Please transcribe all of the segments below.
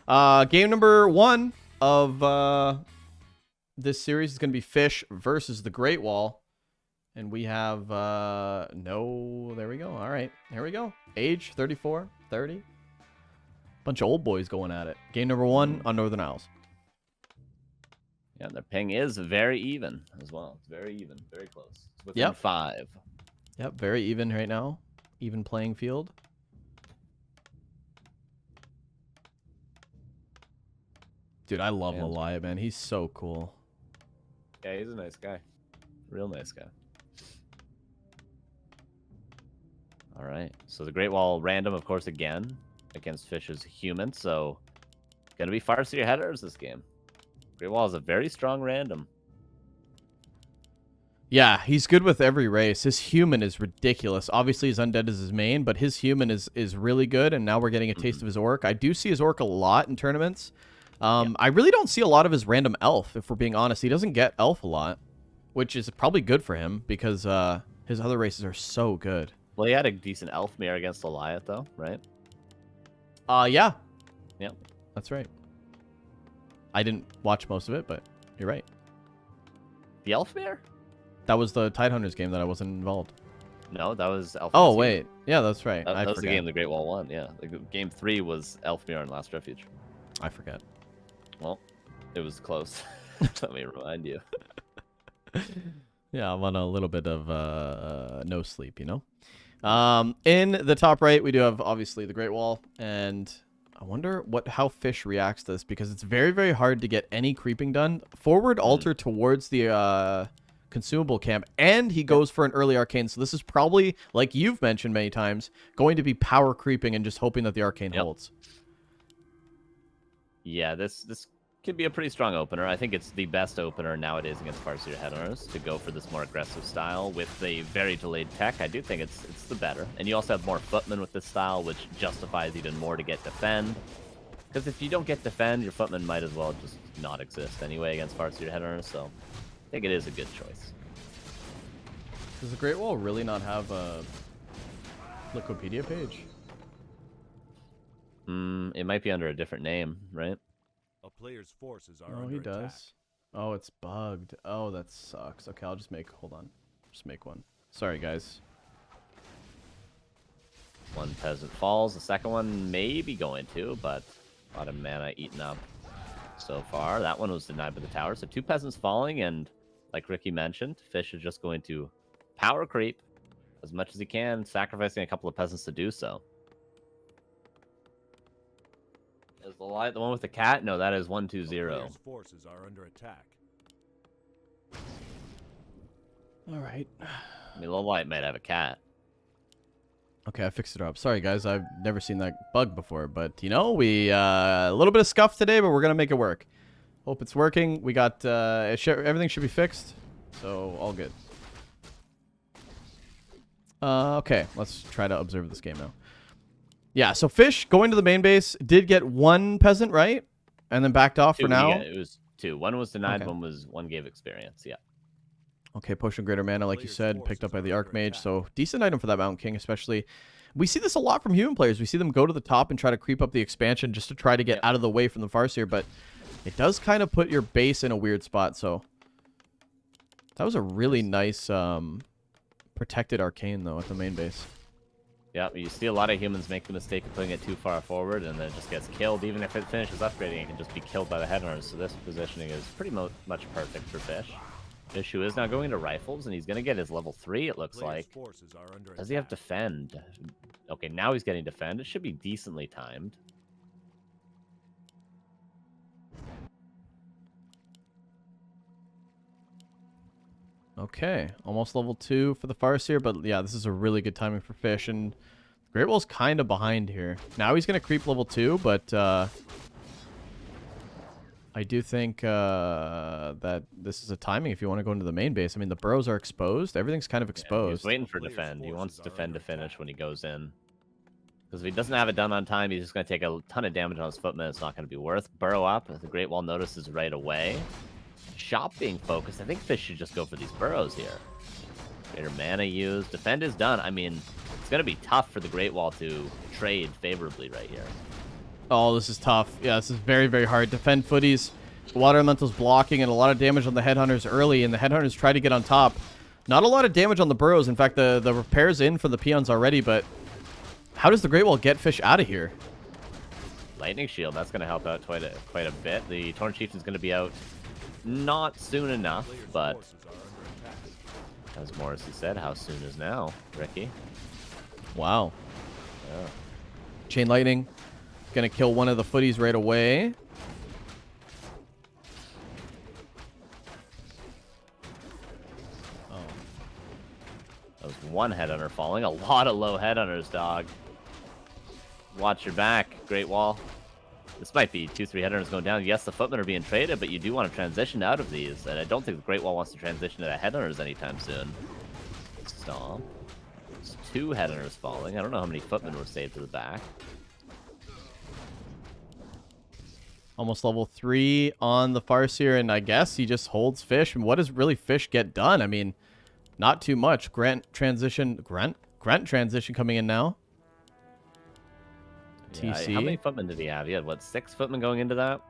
Game number 1 of this series is going to be Fish versus the Great Wall. And we have, no, there we go. All right, here we go. Age, 34, 30. Bunch of old boys going at it. Game number 1 on Northern Isles. Yeah, their ping is very even as well. It's very even, very close. It's within 5. Yep, very even right now. Even playing field. Dude, I love Lalaya, man. He's so cool. Yeah, he's a nice guy. Real nice guy. All right. So the Great Wall random, of course, again, against Fish's human. So going to be Farseer headers this game. Great Wall is a very strong random. Yeah, he's good with every race. His human is ridiculous. Obviously, his undead is his main, but his human is really good, and now we're getting a taste of his orc. I do see his orc a lot in tournaments. I really don't see a lot of his random elf, if we're being honest. He doesn't get elf a lot, which is probably good for him because his other races are so good. Well, he had a decent elf mirror against Goliath, though, right? Yeah. Yeah. That's right. I didn't watch most of it, but you're right. The elf mirror? That was the Tidehunters game that I wasn't involved. No, that was Elf. Oh, wait. Yeah, that's right. That was the game the Great Wall won, yeah. Game 3 was Elf Mirror and Last Refuge. I forget. Well, it was close. Let me remind you. Yeah, I'm on a little bit of no sleep, you know? In the top right, we do have, obviously, the Great Wall, and I wonder how Fish reacts to this, because it's very, very hard to get any creeping done. Forward altar towards the consumable camp, and he goes for an early arcane, so this is probably, like you've mentioned many times, going to be power creeping and just hoping that the arcane holds. Yeah, this could be a pretty strong opener. I think it's the best opener nowadays against Farseer headers to go for this more aggressive style with a very delayed tech. I do think it's the better. And you also have more footmen with this style, which justifies even more to get defend. Because if you don't get defend, your footmen might as well just not exist anyway against Farseer headers, so I think it is a good choice. Does the Great Wall really not have a Wikipedia page? It might be under a different name, right? A player's forces are Oh, he does. Oh, it's bugged. Oh, that sucks. Okay, I'll just make... Hold on. Just make one. Sorry, guys. One peasant falls. The second one may be going to, but a lot of mana eaten up so far. That one was denied by the tower. So 2 peasants falling, and like Ricky mentioned, Fish is just going to power creep as much as he can, sacrificing a couple of peasants to do so. Is the light the one with the cat? No, that is 1-2-0. Forces are under attack. All right. I mean, the light might have a cat. Okay, I fixed it up. Sorry, guys. I've never seen that bug before, but you know, we a little bit of scuff today, but we're gonna make it work. Hope it's working. We got everything should be fixed, so all good. Okay, let's try to observe this game now. Yeah, so Fish going to the main base did get 1 peasant, right? And then backed off for now. Yeah, it was 2. One was denied, one gave experience, yeah. Okay, Potion of Greater Mana, like you said, picked up by the Archmage, so decent item for that Mountain King, especially. We see this a lot from human players. We see them go to the top and try to creep up the expansion just to try to get out of the way from the Farseer, but it does kind of put your base in a weird spot, so. That was a really nice protected Arcane, though, at the main base. Yeah, you see a lot of humans make the mistake of putting it too far forward, and then it just gets killed. Even if it finishes upgrading, it can just be killed by the headhunters. So this positioning is pretty much perfect for Fish. Fish, who is now going to rifles, and he's going to get his level 3, it looks like. Does he have defend? Okay, now he's getting defend. It should be decently timed. Okay, almost level 2 for the Farseer, but yeah, this is a really good timing for Fish, and Great Wall's kind of behind here. Now he's going to creep level 2, but I do think that this is a timing if you want to go into the main base. I mean, the burrows are exposed. Everything's kind of exposed. Yeah, he's waiting for defend. He wants defend to finish when he goes in. Because if he doesn't have it done on time, he's just going to take a ton of damage on his footman. It's not going to be worth. Burrow up. The Great Wall notices right away. Shop being focused. I think Fish should just go for these burrows here. Greater mana used. Defend is done. I mean, it's going to be tough for the Great Wall to trade favorably right here. Oh, this is tough. Yeah, this is very, very hard. Defend footies. Water Elemental's blocking and a lot of damage on the Headhunters early, and the Headhunters try to get on top. Not a lot of damage on the burrows. In fact, the repair's in for the peons already, but how does the Great Wall get Fish out of here? Lightning Shield, that's going to help out quite a bit. The Torn Chieftain's going to be out not soon enough, but as Morrissey said, how soon is now, Ricky? Wow. Yeah. Chain Lightning. Gonna kill one of the footies right away. Oh. That was one Headhunter falling. A lot of low Headhunters, dog. Watch your back, Great Wall. This might be 2-3 Headhunters going down. Yes, the Footmen are being traded, but you do want to transition out of these. And I don't think the Great Wall wants to transition to the Headhunters anytime soon. Stomp. There's 2 Headhunters falling. I don't know how many Footmen were saved to the back. Almost level 3 on the Farseer, and I guess he just holds Fish. And what does really Fish get done? I mean, not too much. Grunt transition coming in now. Yeah, TC. how many Footmen did he have? He had, what, 6 Footmen going into that?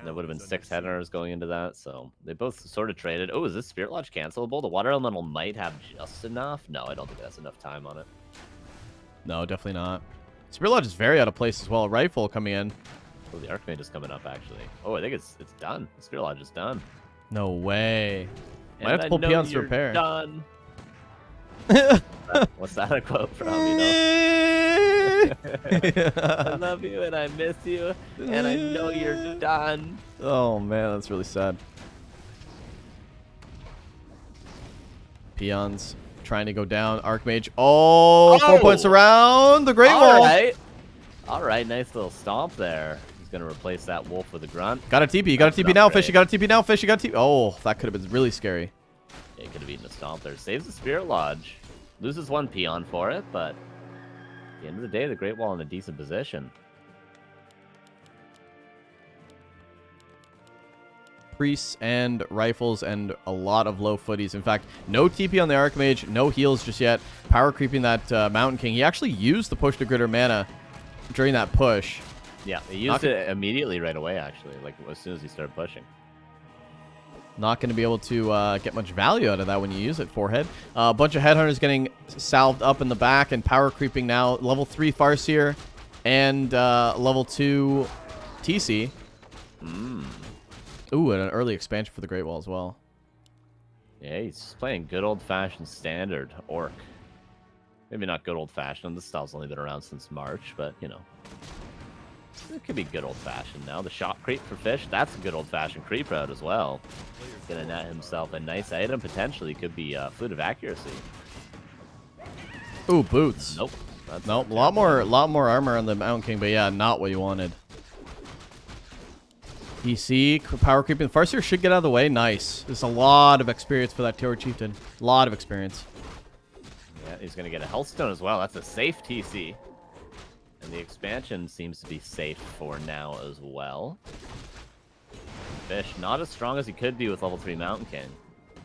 That would have been 6 Headhunters going into that, so they both sort of traded. Oh, is this Spirit Lodge cancelable? The Water Elemental might have just enough. No, I don't think that's enough time on it. No, definitely not. Spirit Lodge is very out of place as well. Rifle coming in. Oh, the Archmage is coming up, actually. Oh, I think it's done. The Spirit Lodge is done. No way. Might have to And pull I know peons to you're repair. done. What's that a quote from, you know? I love you and I miss you, and I know you're done. Oh man, that's really sad. Peons trying to go down. Archmage. Oh, 4 points around the Great Wall. All right, nice little stomp there. He's gonna replace that wolf with a grunt. Got a TP. You got a TP now, Fish. You got a TP now, Fish. You got a TP. Oh, that could have been really scary. Yeah, he could have eaten a stomp there. Saves the Spirit Lodge. Loses 1 peon for it, but at the end of the day, the Great Wall in a decent position. Priests and rifles and a lot of low footies. In fact, no TP on the Archmage, no heals just yet. Power creeping that Mountain King. He actually used the push to Gritter mana during that push. Yeah, he used it immediately right away, actually, like as soon as he started pushing. Not going to be able to get much value out of that when you use it. Forehead. A bunch of Headhunters getting salved up in the back and power creeping now. Level 3 Farseer and level 2 TC. Ooh, and an early expansion for the Great Wall as well. Yeah, he's just playing good old-fashioned standard Orc. Maybe not good old-fashioned. This style's only been around since March, but, you know. It could be good old-fashioned now. The shot creep for Fish, that's a good old-fashioned creep route as well. Gonna net himself a nice item, potentially. Could be Flute of Accuracy. Ooh, boots. Nope. Nope, a lot more armor on the Mountain King, but yeah, not what you wanted. PC, power creeping. Farseer should get out of the way. Nice. There's a lot of experience for that Terror Chieftain. A lot of experience. Yeah, he's going to get a Healthstone as well. That's a safe TC. And the expansion seems to be safe for now as well. Fish, not as strong as he could be with level 3 Mountain King.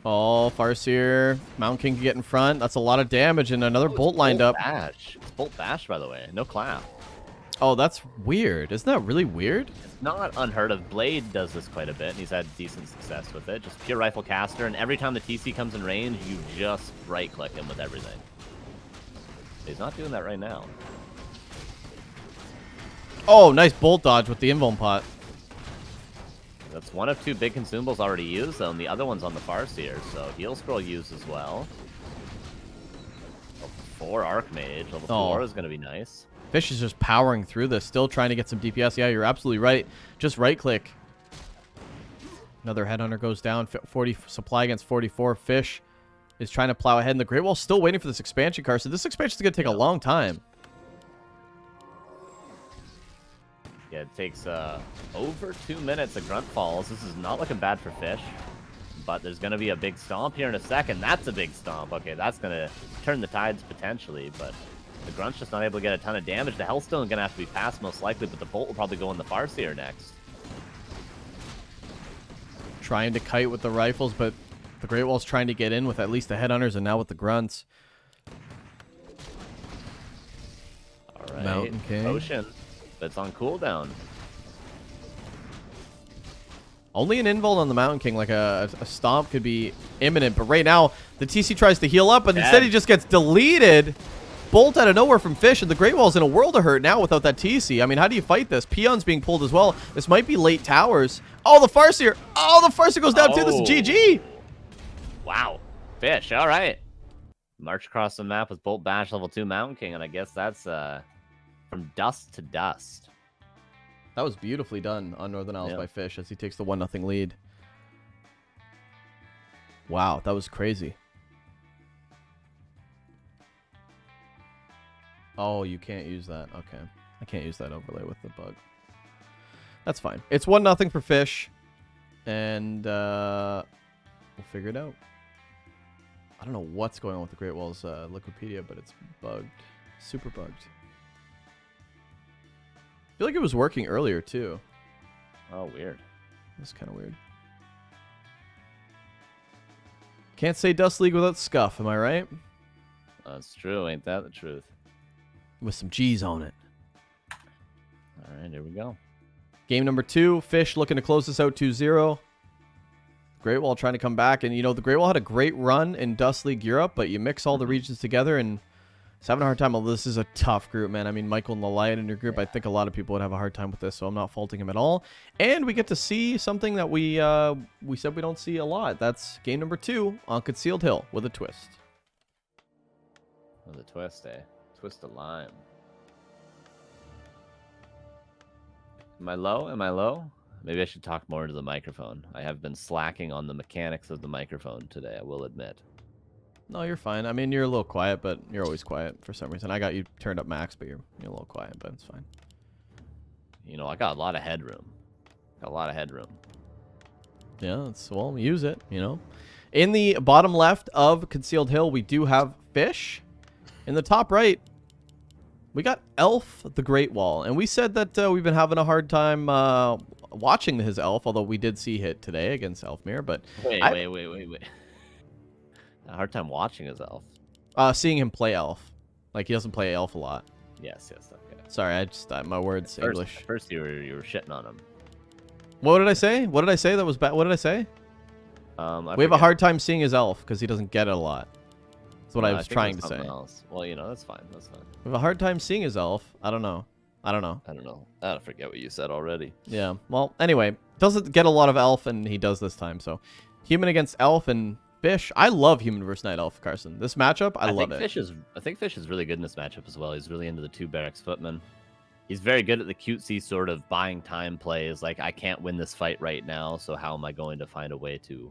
Oh, Farseer. Mountain King can get in front. That's a lot of damage, and another bolt lined up. Bash. It's Bolt Bash, by the way. No clap. Oh, that's weird. Isn't that really weird? It's not unheard of. Blade does this quite a bit, and he's had decent success with it. Just pure rifle caster, and every time the TC comes in range, you just right-click him with everything. He's not doing that right now. Oh, nice bolt dodge with the Invuln pot. That's one of 2 big consumables already used, though, and the other one's on the Farseer, so Heal Scroll used as well. Level 4 Archmage. Level 4 is going to be nice. Fish is just powering through this, still trying to get some DPS. Yeah, you're absolutely right. Just right-click. Another Headhunter goes down. 40 supply against 44. Fish is trying to plow ahead, and the Great Wall's still waiting for this expansion, Carson. This expansion is going to take a long time. Yeah, it takes over 2 minutes. A Grunt falls. This is not looking bad for Fish. But there's going to be a big stomp here in a second. That's a big stomp. Okay, that's going to turn the tides potentially, but the Grunt's just not able to get a ton of damage. The Hellstone is going to have to be passed most likely, but the Bolt will probably go in the Farseer next. Trying to kite with the rifles, but the Great Wall's trying to get in with at least the Headhunters and now with the Grunts. All right. Mountain King. Potion. but it's on cooldown. Only an invuln on the Mountain King, like a stomp could be imminent. But right now, the TC tries to heal up, but instead he just gets deleted. Bolt out of nowhere from Fish, and the Great Wall's in a world of hurt now without that TC. I mean, how do you fight this? Peon's being pulled as well. This might be late towers. Oh, the Farseer. Oh, the Farseer goes down too. This is GG. Wow. Fish, all right. March across the map with Bolt Bash level 2 Mountain King, and I guess that's from dust to dust. That was beautifully done on Northern Isles by Fish as he takes the 1-0 lead. Wow, that was crazy. Oh, you can't use that. Okay. I can't use that overlay with the bug. That's fine. It's 1-0 for Fish. And we'll figure it out. I don't know what's going on with the Great Wall's Liquipedia, but it's bugged. Super bugged. I feel like it was working earlier, too. Oh, weird. That's kind of weird. Can't say Dust League without scuff, am I right? That's true. Ain't that the truth? With some G's on it. All right, here we go. Game number 2. Fish looking to close this out 2-0. Great Wall trying to come back. And, you know, the Great Wall had a great run in Dust League Europe, but you mix all the regions together and it's having a hard time. Although this is a tough group, man. I mean, Michael and Laliat in your group, I think a lot of people would have a hard time with this, so I'm not faulting him at all. And we get to see something that we said we don't see a lot. That's game number 2 on Concealed Hill with a twist. With a twist, eh? Twist of lime. Am I low? Am I low? Maybe I should talk more into the microphone. I have been slacking on the mechanics of the microphone today, I will admit. No, you're fine. I mean, you're a little quiet, but you're always quiet for some reason. I got you turned up max, but you're a little quiet, but it's fine. You know, I got a lot of headroom. Got a lot of headroom. Yeah, well, use it, you know. In the bottom left of Concealed Hill, we do have Fish. In the top right, we got Elf the Great Wall. And we said that we've been having a hard time watching his Elf, although we did see hit today against Elfmere. But Wait. A hard time watching his Elf. Seeing him play Elf. Like, he doesn't play Elf a lot. Yes, okay. Sorry, I just, my words, English. At first you were shitting on him. What did I say? What did I say that was bad? What did I say? We have a hard time seeing his Elf because he doesn't get it a lot. That's what I was trying to say. Else. Well, you know, that's fine. That's fine. We have a hard time seeing his Elf. I don't know. I forget what you said already. Yeah. Well, anyway, doesn't get a lot of Elf, and he does this time. So, human against Elf and Fish. I love human versus Night Elf, Carson. This matchup, I love it. I think Fish is really good in this matchup as well. He's really into the 2 barracks footmen. He's very good at the cutesy sort of buying time plays. Like, I can't win this fight right now, so how am I going to find a way to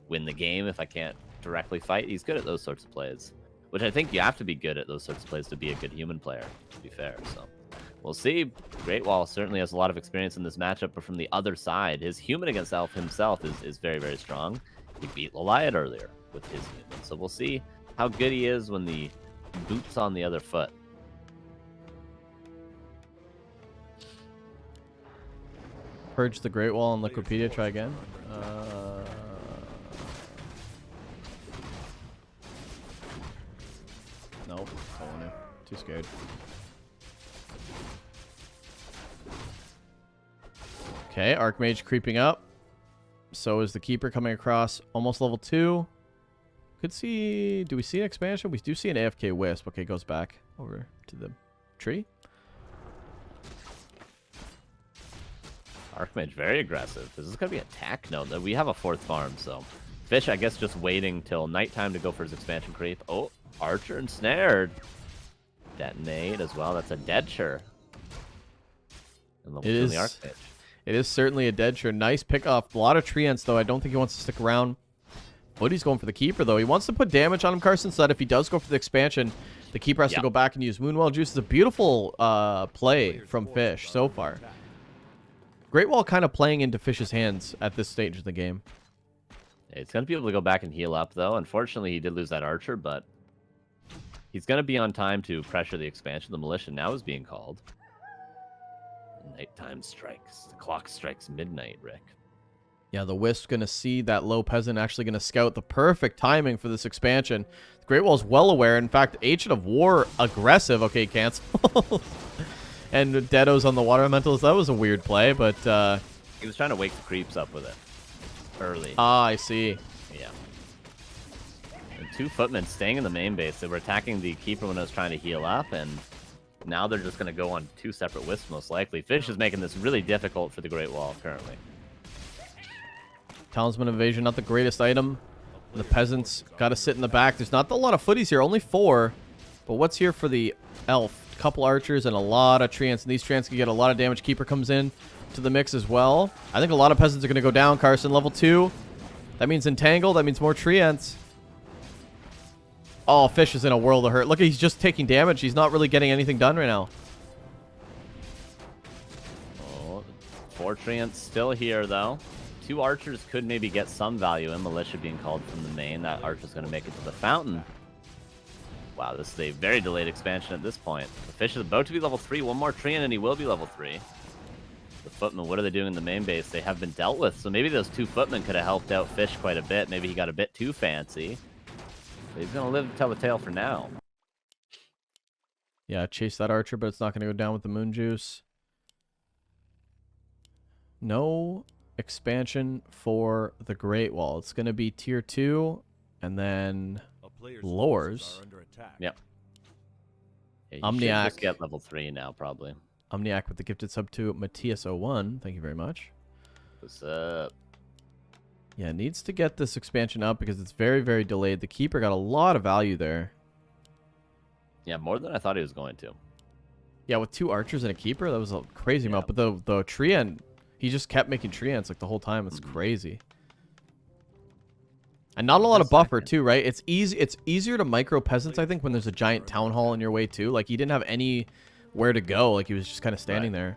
win the game if I can't directly fight? He's good at those sorts of plays, which I think you have to be good at those sorts of plays to be a good human player, to be fair. So we'll see. Great Wall certainly has a lot of experience in this matchup, but from the other side, his human against Elf himself is very, very strong. He beat Laliat earlier with his human, so we'll see how good he is when the boot's on the other foot. Purge the Great Wall and Liquipedia. Try again. Nope. Don't want to. Too scared. Okay, Archmage creeping up. So is the Keeper coming across almost level 2. Could see... Do we see an expansion? We do see an AFK Wisp. Okay, goes back over to the tree. Archmage very aggressive. This is going to be attack. No, we have a 4th farm, so... Fish, I guess, just waiting till nighttime to go for his expansion creep. Oh, Archer ensnared. Detonate as well. That's a Deadsure. It is. The Archmage. It is certainly a Deadsure. Nice pick off. A lot of Treants, though. I don't think he wants to stick around. Woody's going for the Keeper, though. He wants to put damage on him, Carson, so that if he does go for the expansion, the Keeper has to go back and use Moonwell Juice. It's a beautiful play from Fish so far. Great Wall kind of playing into Fish's hands at this stage of the game. It's going to be able to go back and heal up, though. Unfortunately, he did lose that Archer, but he's going to be on time to pressure the expansion. The Militia now is being called. Nighttime strikes. The clock strikes midnight, Rick. Yeah, the Wisp's going to see that low peasant actually going to scout the perfect timing for this expansion. The Great Wall's well aware. In fact, Ancient of War aggressive. Okay, cancel. And Dedo's on the water elementals. That was a weird play, but He was trying to wake the creeps up with it early. I see. Yeah. And 2 footmen staying in the main base. They were attacking the keeper when I was trying to heal up, and now they're just going to go on 2 separate wisps, most likely. Fish is making this really difficult for the Great Wall currently. Talisman Evasion, not the greatest item. The peasants got to sit in the back. There's not a lot of footies here, only 4. But what's here for the elf? A couple archers and a lot of treants. And these treants can get a lot of damage. Keeper comes in to the mix as well. I think a lot of peasants are going to go down. Carson, level 2. That means entangle. That means more treants. Oh, Fish is in a world of hurt. Look, he's just taking damage. He's not really getting anything done right now. Oh, 4 treants still here, though. 2 archers could maybe get some value in. Militia being called from the main. That archer's going to make it to the fountain. Wow, this is a very delayed expansion at this point. The Fish is about to be level 3. 1 more treant and he will be level 3. The footmen, what are they doing in the main base? They have been dealt with. So maybe those 2 footmen could have helped out Fish quite a bit. Maybe he got a bit too fancy. But he's going to live to tell the tale for now. Yeah, chase that archer, but it's not going to go down with the moon juice. No expansion for the Great Wall. It's going to be tier 2 and then A player's lowers. forces are under attack. Yep. Yeah, you should Omniac. just get level 3 now, probably. Omniac with the gifted sub to Matthias01. Thank you very much. What's up? Yeah, it needs to get this expansion up because it's very, very delayed. The Keeper got a lot of value there. Yeah, more than I thought he was going to. Yeah, with 2 archers and a Keeper, that was a crazy Yeah. amount. But the treant, he just kept making treants like the whole time. It's crazy. And not a lot of buffer too, right? It's easy. It's easier to micro peasants, I think, when there's a giant town hall in your way too. Like he didn't have anywhere to go. Like he was just kind of standing there.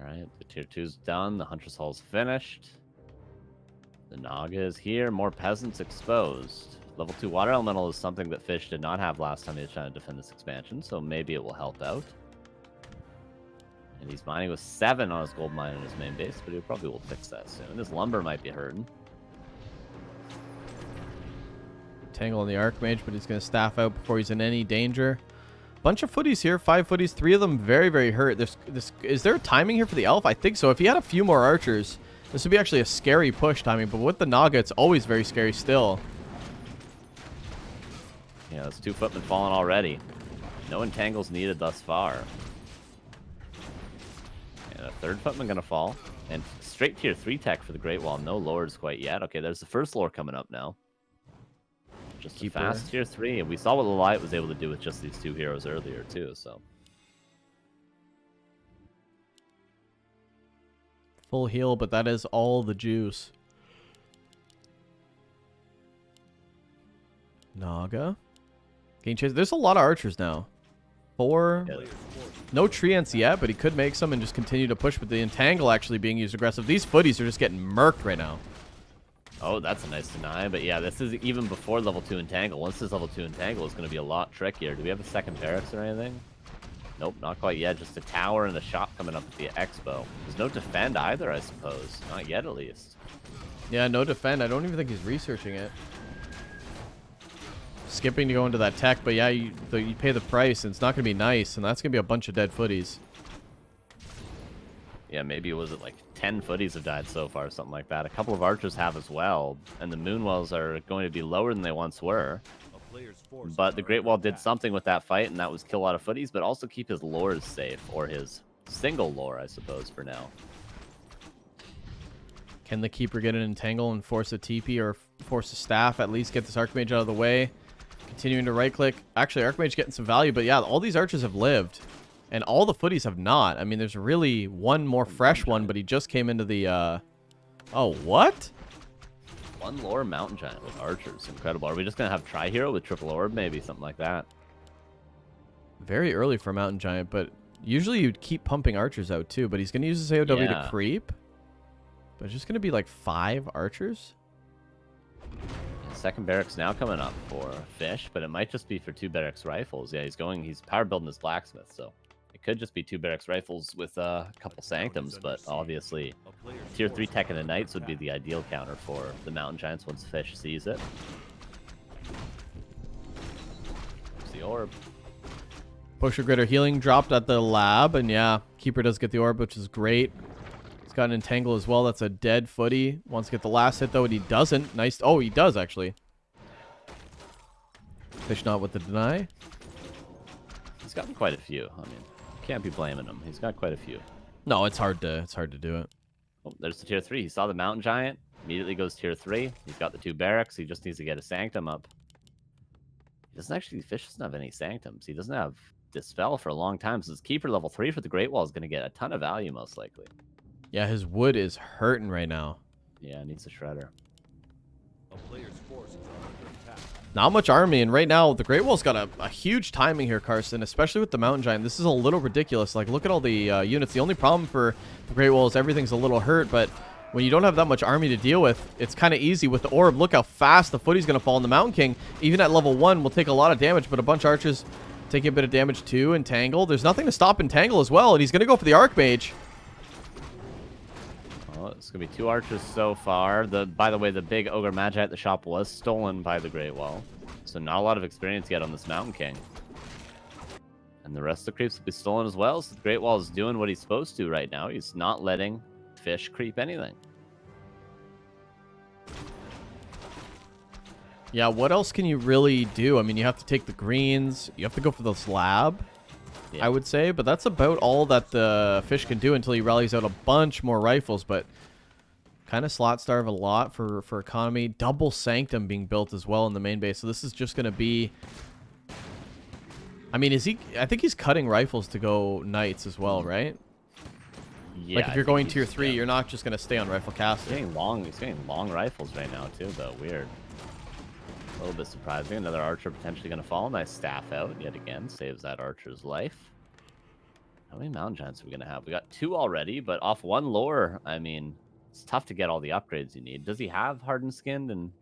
All right, the tier 2's done. The Huntress Hall's finished. The Naga is here. More peasants exposed. Level 2 water elemental is something that Fish did not have last time he was trying to defend this expansion, so maybe it will help out. And he's mining with 7 on his gold mine in his main base, but he probably will fix that soon. His lumber might be hurting. Tangle on the Archmage, but he's going to staff out before he's in any danger. Bunch of footies here, 5 footies, 3 of them very, very hurt. Is there a timing here for the elf? I think so. If he had a few more archers, this would be actually a scary push timing, but with the Naga, it's always very scary still. Yeah, those 2 footmen fallen already. No entangles needed thus far. And a 3rd footman gonna fall. And straight tier 3 tech for the Great Wall. No lords quite yet. Okay, there's the first lore coming up now. Just a Keeper. fast tier 3. And we saw what the Light was able to do with just these 2 heroes earlier too, so. Full heal, but that is all the juice. Naga. Gain chase. There's a lot of archers now. 4. Yeah. Player's forces No treants yet, but he could make some and just continue to push with the entangle actually being used aggressive. These footies are just getting murked right now. Oh, that's a nice deny. But yeah, this is even before level 2 entangle. Once this level 2 entangle is gonna be a lot trickier. Do we have a second barracks or anything? Nope, not quite yet. Just a tower and a shop coming up at the expo. There's no defend either, I suppose. Not yet, at least. Yeah, no defend. I don't even think he's researching it. Skipping to go into that tech, but yeah, you pay the price, and it's not going to be nice, and that's going to be a bunch of dead footies. Yeah, maybe was it like 10 footies have died so far, something like that. A couple of archers have as well, and the Moonwells are going to be lower than they once were. A player's forces But the are Great under Wall did attack. something with that fight, and that was kill a lot of footies, but also keep his lores safe, or his single lore, I suppose, for now. Can the Keeper get an entangle and force a TP or force a staff? At least get this Archmage out of the way. Continuing to right-click. Actually, Archmage getting some value, but yeah, all these archers have lived. And all the footies have not. I mean, there's really one more fresh one, but he just came into the... Oh, what? 1 lore Mountain Giant with archers. Incredible. Are we just going to have Tri-Hero with triple orb, maybe? Something like that. Very early for Mountain Giant, but usually you'd keep pumping archers out too, but he's going to use his AOW Yeah. to creep. But it's just going to be like 5 archers? Second barracks now coming up for Fish, but it might just be for 2 barracks rifles. Yeah, he's power building his blacksmith, so it could just be 2 barracks rifles with a couple sanctums, but obviously A player's tier 3 forces tech and are a under knights would be attack. the ideal counter for the Mountain Giants once Fish sees it. There's the orb. Pusher Gritter healing dropped at the lab, and yeah, Keeper does get the orb, which is great. He's got an entangle as well. That's a dead footy. Wants to get the last hit though, and he doesn't. Nice. Oh, he does actually. Fish not with the deny. He's got quite a few. I mean, can't be blaming him. He's got quite a few. No, it's hard to do it. Oh, there's the tier 3. He saw the Mountain Giant. Immediately goes tier 3. He's got the 2 barracks. He just needs to get a Sanctum up. He doesn't actually... Fish doesn't have any Sanctums. He doesn't have Dispel for a long time. So his Keeper level 3 for the Great Wall is going to get a ton of value, most likely. Yeah, his wood is hurting right now. Yeah, needs a Shredder. A player's forces are under attack. Not much army, and right now the Great Wall's got a huge timing here, Carson, especially with the Mountain Giant. This is a little ridiculous. Like, look at all the units. The only problem for the Great Wall is everything's a little hurt, but when you don't have that much army to deal with, it's kind of easy with the orb. Look how fast the footy's going to fall. And the Mountain King, even at level 1, will take a lot of damage, but a bunch of archers taking a bit of damage too. Entangle. There's nothing to stop Entangle as well, and he's going to go for the Archmage. Well, it's going to be 2 archers so far. By the way, the big Ogre Magi at the shop was stolen by the Great Wall. So not a lot of experience yet on this Mountain King. And the rest of the creeps will be stolen as well. So the Great Wall is doing what he's supposed to right now. He's not letting Fish creep anything. Yeah, what else can you really do? I mean, you have to take the greens. You have to go for the slab, Yeah. I would say. But that's about all that the Fish can do until he rallies out a bunch more rifles. But kind of slot starve a lot for economy. Double Sanctum being built as well in the main base. So this is just going to be... I mean, is he... I think he's cutting rifles to go Knights as well, right? Yeah, Like, if you're going tier 3, you're not just going to stay on Rifle Caster. He's getting long rifles right now, too, though. Weird. A little bit surprising. Another archer potentially going to fall. Nice staff out yet again. Saves that archer's life. How many Mountain Giants are we going to have? We got 2 already, but off 1 lore, I mean, it's tough to get all the upgrades you need. Does he have Hardened Skinned and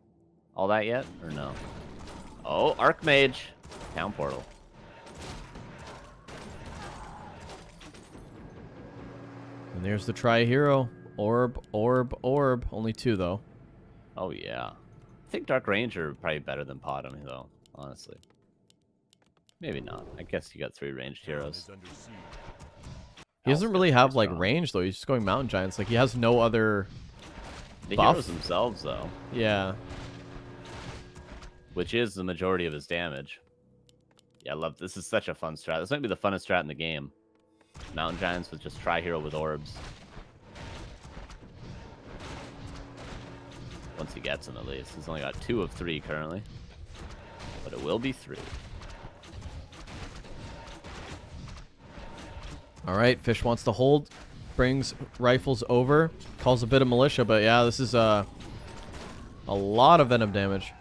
all that yet, or no? Oh, Archmage. Town Portal. And there's the Tri-Hero. Orb, orb, orb. Only 2, though. Oh, yeah. I think Dark Ranger probably better than Potom, though, honestly. Maybe not. I guess you got 3 ranged heroes. Is under siege. He doesn't really have, like, strong. range, though. He's just going Mountain Giants. Like, he has no other... The buff? heroes themselves, though, Yeah. which is the majority of his damage. Yeah, I love this. Is such a fun strat. This might be the funnest strat in the game. Mountain Giants with just Tri-Hero with orbs. Once he gets them, at least. He's only got 2 of 3 currently. But it will be 3. All right, Fish wants to hold. Brings rifles over. Calls a bit of militia, but yeah, this is a lot of venom damage.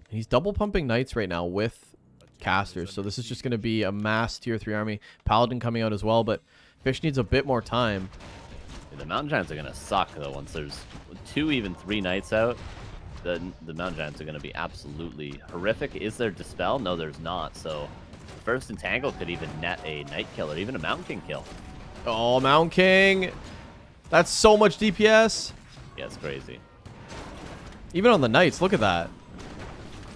He's double pumping Knights right now with casters, so this is just going to be a mass tier 3 army. Paladin coming out as well, but Fish needs a bit more time. The Mountain Giants are going to suck, though, once there's 2, even 3 Knights out. The Mountain Giants are going to be absolutely horrific. Is there Dispel? No, there's not. So, first Entangle could even net a Knight kill or even a Mountain King kill. Oh, Mountain King. That's so much DPS. Yeah, it's crazy. Even on the Knights, look at that.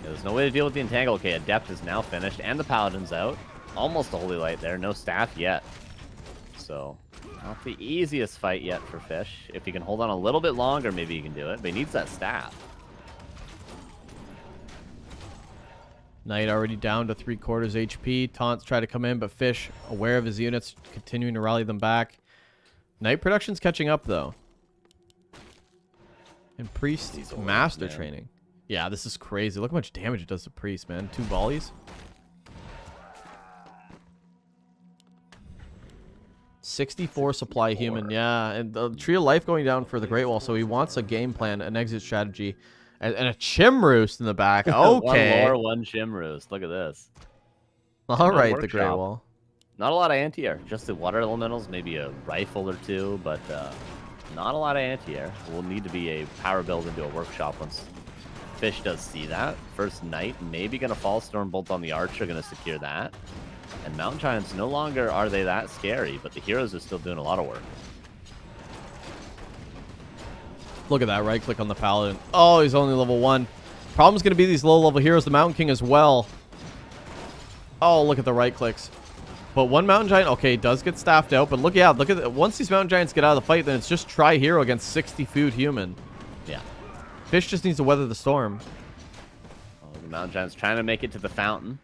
Yeah, there's no way to deal with the Entangle. Okay, Adept is now finished, and the Paladin's out. Almost a Holy Light there. No staff yet. So, not the easiest fight yet for Fish. If he can hold on a little bit longer, maybe he can do it. But he needs that staff. Knight already down to 3/4 HP. Taunts try to come in, but Fish, aware of his units, continuing to rally them back. Knight production's catching up, though. And Priest, He's old, master man. training. Yeah, this is crazy. Look how much damage it does to Priest, man. 2 volleys. 64 supply human, yeah. And the Tree of Life going down for the Great Wall, so he wants a game plan, an exit strategy, and a Chim Roost in the back. Okay. 1 lore, 1 Chim Roost. Look at this. All No right, the Great workshop. Wall. Not a lot of anti-air. Just the water elementals, maybe a rifle or 2, but not a lot of anti-air. Will need to be a power build into a workshop once Fish does see that. First Knight, maybe going to fall. Stormbolt on the Archer, going to secure that. And Mountain Giants, no longer are they that scary, but the heroes are still doing a lot of work. Look at that, right click on the Paladin. Oh, he's only level 1. Problem's going to be these low level heroes, the Mountain King as well. Oh, look at the right clicks. But one Mountain Giant, okay, does get staffed out. But look, yeah, look at once these Mountain Giants get out of the fight, then it's just try hero against 60 food human. Yeah. Fish just needs to weather the storm. Oh, the Mountain Giant's trying to make it to the fountain.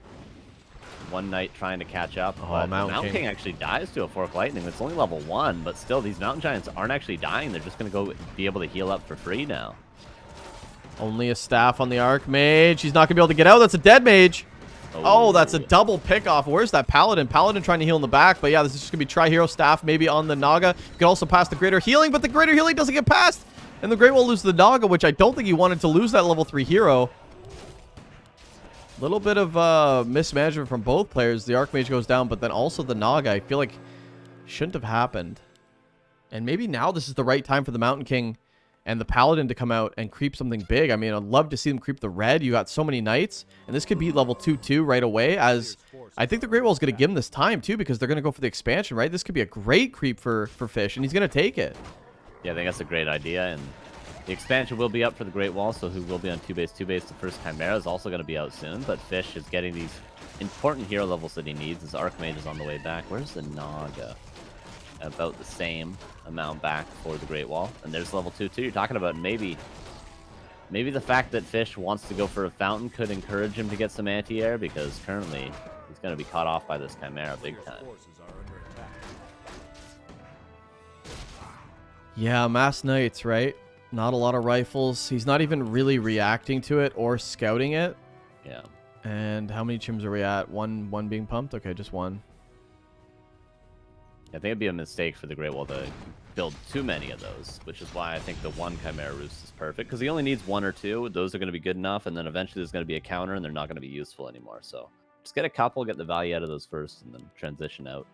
One Knight trying to catch up. Oh, But Mountain Mountain King actually dies to a Fork Lightning. It's only level 1, but still, these Mountain Giants aren't actually dying. They're just going to go be able to heal up for free now. Only a staff on the Archmage. He's not going to be able to get out. That's a dead mage. Oh, that's a double pickoff. Where's that Paladin? Paladin trying to heal in the back. But yeah, this is just going to be Tri-Hero staff maybe on the Naga. You can also pass the Greater Healing, but the Greater Healing doesn't get passed. And the Great Wall loses the Naga, which I don't think he wanted to lose that level 3 hero. Little bit of mismanagement from both players. The Archmage goes down, but then also the Naga. I feel like shouldn't have happened. And maybe now this is the right time for the Mountain King and the Paladin to come out and creep something big. I mean, I'd love to see them creep the red. You got so many Knights, and this could be level 2-2 right away, as I think the Great Wall is going to give him this time, too, because they're going to go for the expansion, right? This could be a great creep for Fish, and he's going to take it. Yeah, I think that's a great idea, and the expansion will be up for the Great Wall, so who will be on 2-base. The first Chimera is also going to be out soon, but Fish is getting these important hero levels that he needs. His Archmage is on the way back. Where's the Naga? About the same amount back for the Great Wall. And there's level 2-2. You're talking about maybe the fact that Fish wants to go for a fountain could encourage him to get some anti-air, because currently he's going to be caught off by this Chimera big time. Yeah, Mass Knights, right? Not a lot of rifles. He's not even really reacting to it or scouting it. Yeah. And how many chims are we at? One being pumped? Okay, just one. I think it'd be a mistake for the Great Wall to build too many of those, which is why I think the one Chimera Roost is perfect, because he only needs 1 or 2. Those are going to be good enough, and then eventually there's going to be a counter, and they're not going to be useful anymore. So just get a couple, get the value out of those first, and then transition out.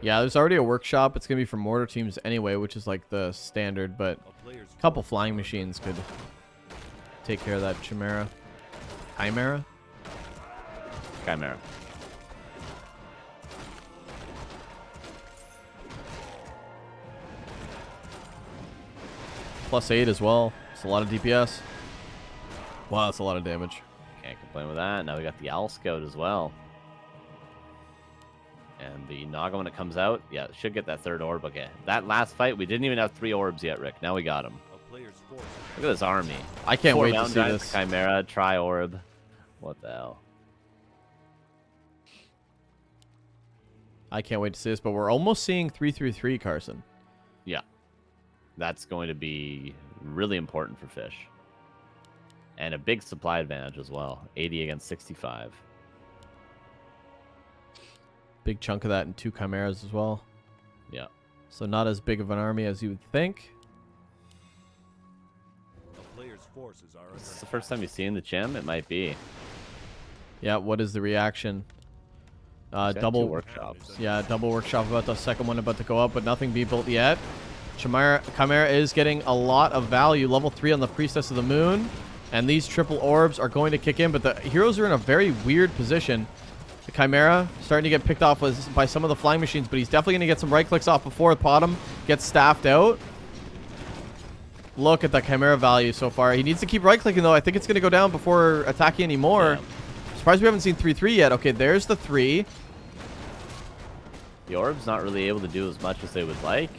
Yeah, there's already a workshop. It's going to be for mortar teams anyway, which is like the standard, but a couple flying machines could take care of that Chimera. Chimera? Chimera. +8 as well. It's a lot of DPS. Wow, that's a lot of damage. Can't complain with that. Now we got the Owl Scout as well. And the Naga, when it comes out, yeah, should get that 3rd orb. Okay, that last fight, we didn't even have 3 orbs yet, Rick. Now we got them. Look at this army. I can't 4 wait to Mountain see Giants, this. Chimera, Tri-Orb. What the hell? I can't wait to see this, but we're almost seeing 3-3-3, Carson. Yeah. That's going to be really important for Fish. And a big supply advantage as well. 80 against 65. Big chunk of that in 2 Chimeras as well. Yeah. So not as big of an army as you would think. Is this the first time you've seen the Chim? It might be. Yeah, what is the reaction? Double 2 workshops. Yeah, double workshop about the second one about to go up, but nothing be built yet. Chimera is getting a lot of value. Level 3 on the Priestess of the Moon. And these triple orbs are going to kick in, but the heroes are in a very weird position. The Chimera starting to get picked off by some of the flying machines, but he's definitely going to get some right clicks off before Potom gets staffed out. Look at that Chimera value so far. He needs to keep right clicking, though. I think it's going to go down before attacking anymore. Yeah. Surprised we haven't seen 3-3 yet. Okay, there's the 3. The orb's not really able to do as much as they would like.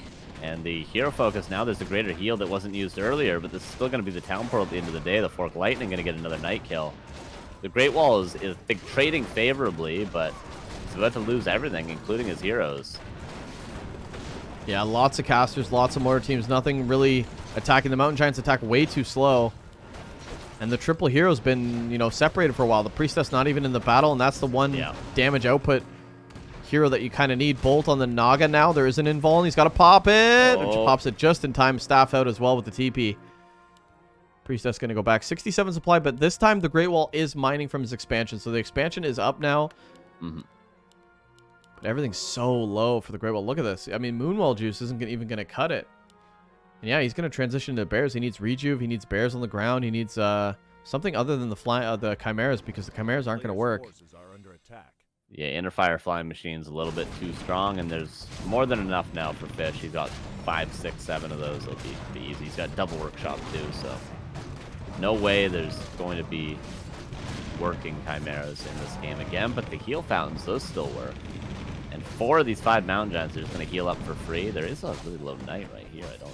And the hero focus now, there's the greater heal that wasn't used earlier, but this is still going to be the town portal at the end of the day. The Fork Lightning going to get another night kill. The Great Wall is trading favorably, but he's about to lose everything, including his heroes. Yeah, lots of casters, lots of mortar teams. Nothing really attacking. The Mountain Giants attack way too slow. And the triple hero's been, you know, separated for a while. The Priestess not even in the battle, and that's the one damage output hero that you kind of need. Bolt on the Naga now. There is an invul, and he's got to pop it. Which pops it just in time. Staff out as well with the TP. Priestess going to go back. 67 supply, but this time the Great Wall is mining from his expansion. So the expansion is up now. Mm-hmm. But everything's so low for the Great Wall. Look at this. I mean, Moonwell Juice isn't even going to cut it. And yeah, he's going to transition to bears. He needs rejuve. He needs bears on the ground. He needs something other than the Chimeras, because the Chimeras aren't going to work. Yeah, inner fire flying machine's a little bit too strong, and there's more than enough now for Fish. He's got 5, 6, 7 of those. It'll be easy. He's got double workshop too, so no way there's going to be working chimeras in this game again, but the heal fountains, those still work. And 4 of these 5 mountain giants are just going to heal up for free. There is a really low knight right here. I don't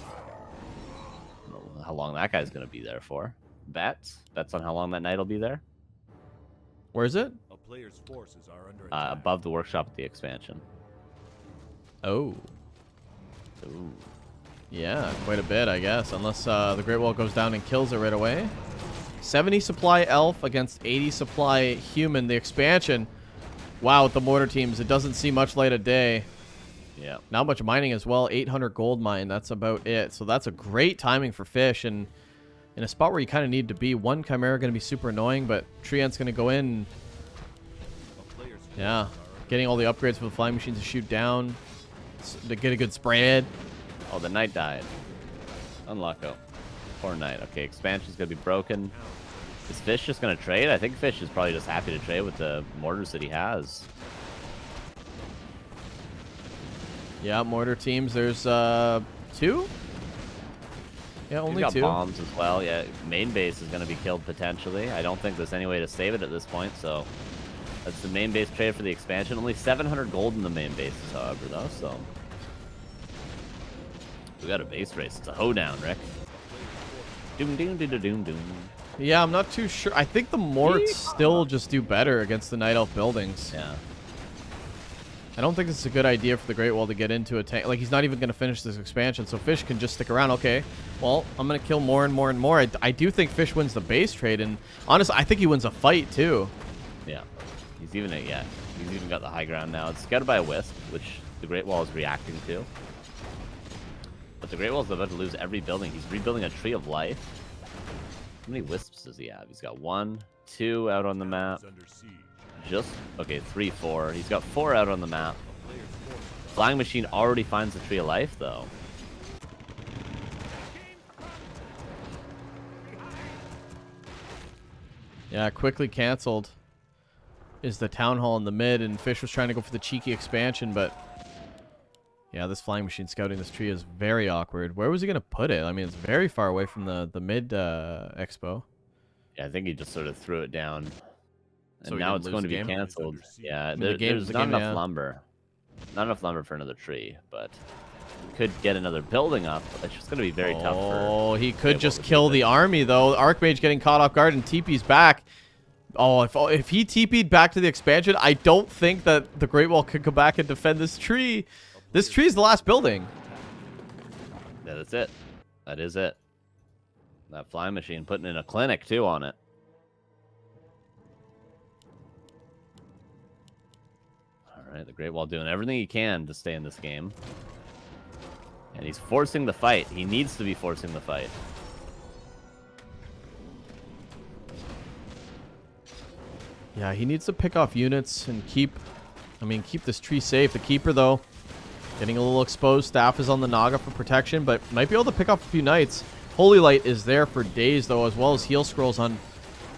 know how long that guy's going to be there for. Bets on how long that knight will be there. Where is it? A player's forces are under attack. Above the workshop at the expansion. Oh. Ooh. Yeah, quite a bit, I guess. Unless the Great Wall goes down and kills it right away. 70 supply elf against 80 supply human. The expansion. Wow, with the mortar teams, it doesn't see much light of day. Yeah. Not much mining as well. 800 gold mine. That's about it. So that's a great timing for Fish. And in a spot where you kind of need to be. One Chimera going to be super annoying, but Treant's going to go in. Yeah. Getting all the upgrades for the flying machines to shoot down. To get a good spread. Oh, the knight died. Unlucko. Poor knight. Okay, expansion's going to be broken. Is Fish just going to trade? I think Fish is probably just happy to trade with the mortars that he has. Yeah, mortar teams. There's 2? Yeah, only He's got 2. bombs as well. Yeah, main base is going to be killed potentially. I don't think there's any way to save it at this point, so that's the main base trade for the expansion. Only 700 gold in the main bases, however, though, so we got a base race. It's a hoedown, Rick. Doom, doom, doom, doom, doom. Yeah, I'm not too sure. I think the morts still just do better against the Night Elf buildings. Yeah. I don't think it's a good idea for the Great Wall to get into a tank. Like, he's not even going to finish this expansion, so Fish can just stick around. Okay, well, I'm going to kill more and more and more. I do think Fish wins the base trade, and honestly, I think he wins a fight, too. Yeah. He's even got the high ground now. It's scouted by a Wisp, which the Great Wall is reacting to. But the Great Wall is about to lose every building. He's rebuilding a Tree of Life. How many Wisps does he have? He's got 1, 2 out on the map. Just, okay, 3, 4. He's got 4 out on the map. Flying Machine already finds the Tree of Life, though. Yeah, quickly canceled is the Town Hall in the mid, and Fish was trying to go for the cheeky expansion, but yeah, this Flying Machine scouting this tree is very awkward. Where was he going to put it? I mean, it's very far away from the mid expo. Yeah, I think he just sort of threw it down. And So he now didn't it's lose going to the be game? canceled. Yeah, The there's not game, enough yeah. lumber. Not enough lumber for another tree, but could get another building up. It's just going to be very tough for... Oh, he Great could Wall just to kill keep the it. army, though. Archmage getting caught off guard, and TP's back. Oh, if he TP'd back to the expansion, I don't think that the Great Wall could go back and defend this tree. This tree is the last building. Yeah, that's it. That is it. That Flying Machine putting in a clinic, too, on it. Alright, the Great Wall doing everything he can to stay in this game. And he's forcing the fight. He needs to be forcing the fight. Yeah, he needs to pick off units and keep this tree safe. The Keeper, though, getting a little exposed. Staff is on the Naga for protection, but might be able to pick off a few knights. Holy Light is there for days, though, as well as heal scrolls on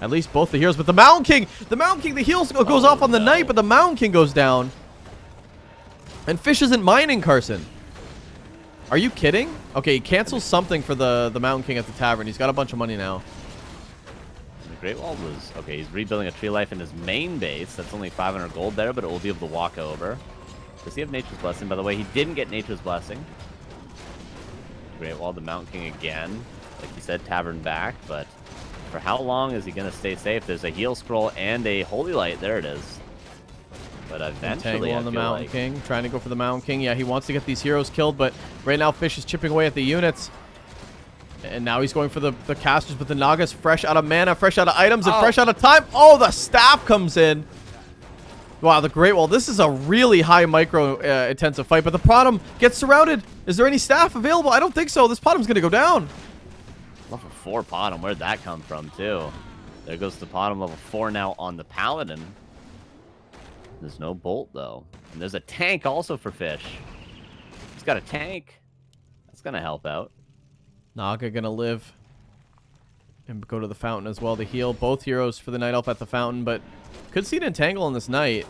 at least both the heroes. But the Mountain King, the heal goes off on the knight, but the Mountain King goes down. And Fish isn't mining, Carson. Are you kidding? Okay, he cancels something for the Mountain King at the tavern. He's got a bunch of money now. The Great Wall was... Okay, he's rebuilding a Tree of Life in his main base. That's only 500 gold there, but it will be able to walk over. Does he have Nature's Blessing? By the way, he didn't get Nature's Blessing. Great Wall, the Mountain King again. Like you said, tavern back, but for how long is he going to stay safe? There's a heal scroll and a Holy Light. There it is. But eventually, Entangle on the Mountain King, trying to go for the Mountain King. Yeah, he wants to get these heroes killed, but right now Fish is chipping away at the units. And now he's going for the casters, but the Naga's fresh out of mana, fresh out of items, and fresh out of time. Oh, the staff comes in. Wow, the Great Wall. This is a really high micro intensive fight, but the Protom gets surrounded. Is there any staff available? I don't think so. This Potom's going to go down. Level 4 Potom. Where'd that come from, too? There goes the Potom, level 4 now on the Paladin. There's no bolt, though. And there's a tank also for Fish. He's got a tank. That's going to help out. Naga going to live and go to the fountain as well to heal. Both heroes for the Night Elf at the fountain, but could see an entangle on this Knight.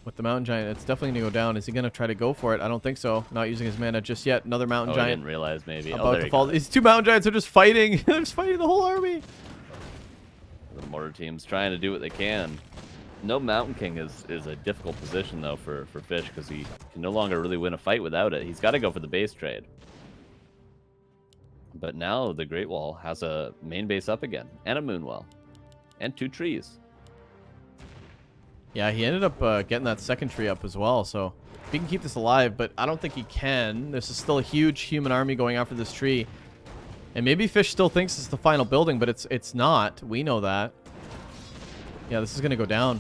With the Mountain Giant, it's definitely going to go down. Is he going to try to go for it? I don't think so. Not using his mana just yet. Another Mountain I Giant. didn't realize maybe. About There to you fall. go. These two Mountain Giants are just fighting. They're just fighting the whole army. The The mortar team's trying to do what they can. No Mountain King is a difficult position, though, for Fish, because he can no longer really win a fight without it. He's got to go for the base trade. But now the Great Wall has a main base up again, and a Moonwell, and 2 trees. Yeah, he ended up getting that second tree up as well, so he can keep this alive, but I don't think he can. This is still a huge human army going after this tree. And maybe Fish still thinks it's the final building, but it's not. We know that. Yeah, this is going to go down.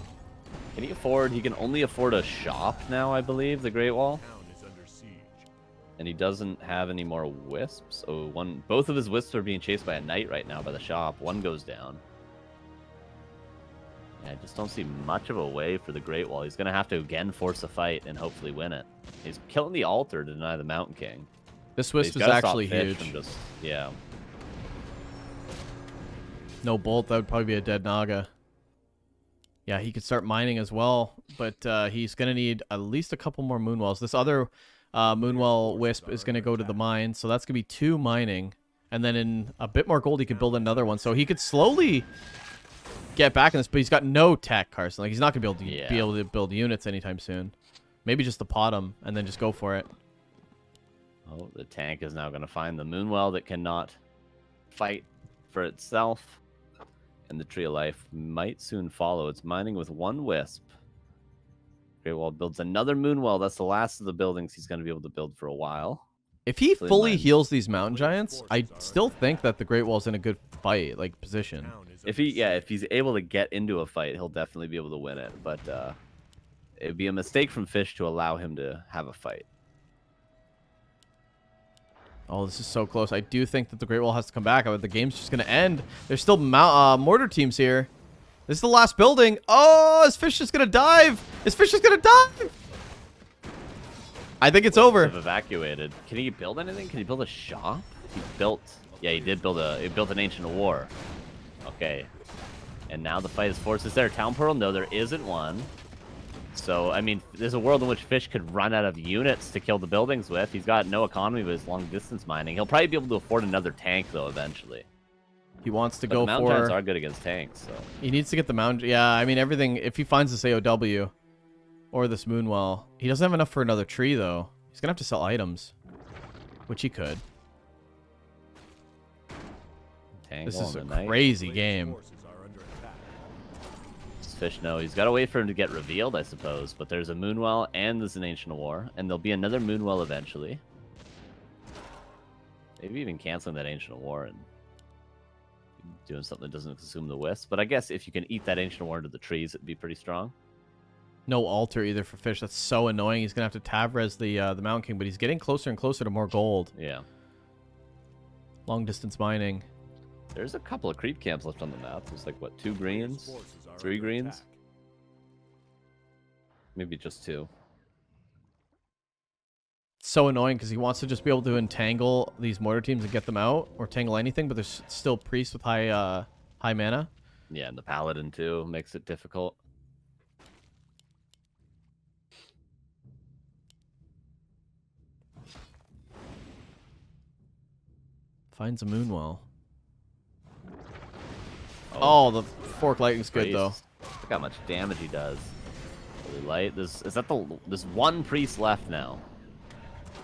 Can he afford? He can only afford a shop now, I believe, the Great Wall. Town is under siege. And he doesn't have any more wisps. Oh, both of his wisps are being chased by a knight right now by the shop. One goes down. Yeah, I just don't see much of a way for the Great Wall. He's going to have to again force a fight and hopefully win it. He's killing the altar to deny the Mountain King. This But wisp he's is gotta stop actually Fish huge. from yeah. No bolt, that would probably be a dead Naga. Yeah, he could start mining as well, but he's going to need at least a couple more Moonwells. This other Moonwell Wisp is going to go to the mine, so that's going to be 2 mining. And then in a bit more gold, he could build another one. So he could slowly get back in this, but he's got no tech, Carson. Like, he's not going to be able to build units anytime soon. Maybe just the pot him and then just go for it. Oh, the tank is now going to find the Moonwell that cannot fight for itself. And the Tree of Life might soon follow. It's mining with 1 wisp. Great Wall builds another Moonwell. That's the last of the buildings he's going to be able to build for a while. If he So he fully mines. heals these mountain giants, I still think that the Great Wall's in a good fight, like position. Town is If under he's able to get into a fight, he'll definitely be able to win it. But it would be a mistake from Fish to allow him to have a fight. Oh, this is so close. I do think that the Great Wall has to come back. The game's just going to end. There's still mortar teams here. This is the last building. Oh, his Fish is going to dive. His Fish is going to dive. I think it's over. Have evacuated. Can he build anything? Can he build a shop? He built. Yeah, he did build he built an ancient war. Okay. And now the fight is forced. Is there a town portal? No, there isn't one. So, I mean, there's a world in which Fish could run out of units to kill the buildings with. He's got no economy with his long-distance mining. He'll probably be able to afford another tank, though, eventually. He wants to But go Mountain Giants for... are good against tanks, so... He needs to get the mountain... Yeah, I mean, everything... If he finds this AOW or this Moonwell, he doesn't have enough for another tree, though. He's going to have to sell items, which he could. Tank This is a on the night. crazy Blade's game. forces are under attack. Does Fish know? He's got to wait for him to get revealed, I suppose. But there's a Moonwell and there's an Ancient War. And there'll be another Moonwell eventually. Maybe even canceling that Ancient War and doing something that doesn't consume the wisp. But I guess if you can eat that Ancient War into the trees, it'd be pretty strong. No altar either for Fish. That's so annoying. He's going to have to tab-res the Mountain King, but he's getting closer and closer to more gold. Yeah. Long-distance mining. There's a couple of creep camps left on the map. There's like, what, 2 Blade's greens? forces are 3 under greens? attack. Maybe just 2. So annoying because he wants to just be able to entangle these mortar teams and get them out, or tangle anything, but there's still priests with high mana. Yeah, and the Paladin, too, makes it difficult. Finds a Moonwell. Oh, the Fork Lightning's good, though. Priest. Look how much damage he does. Really light. There's 1 priest left now.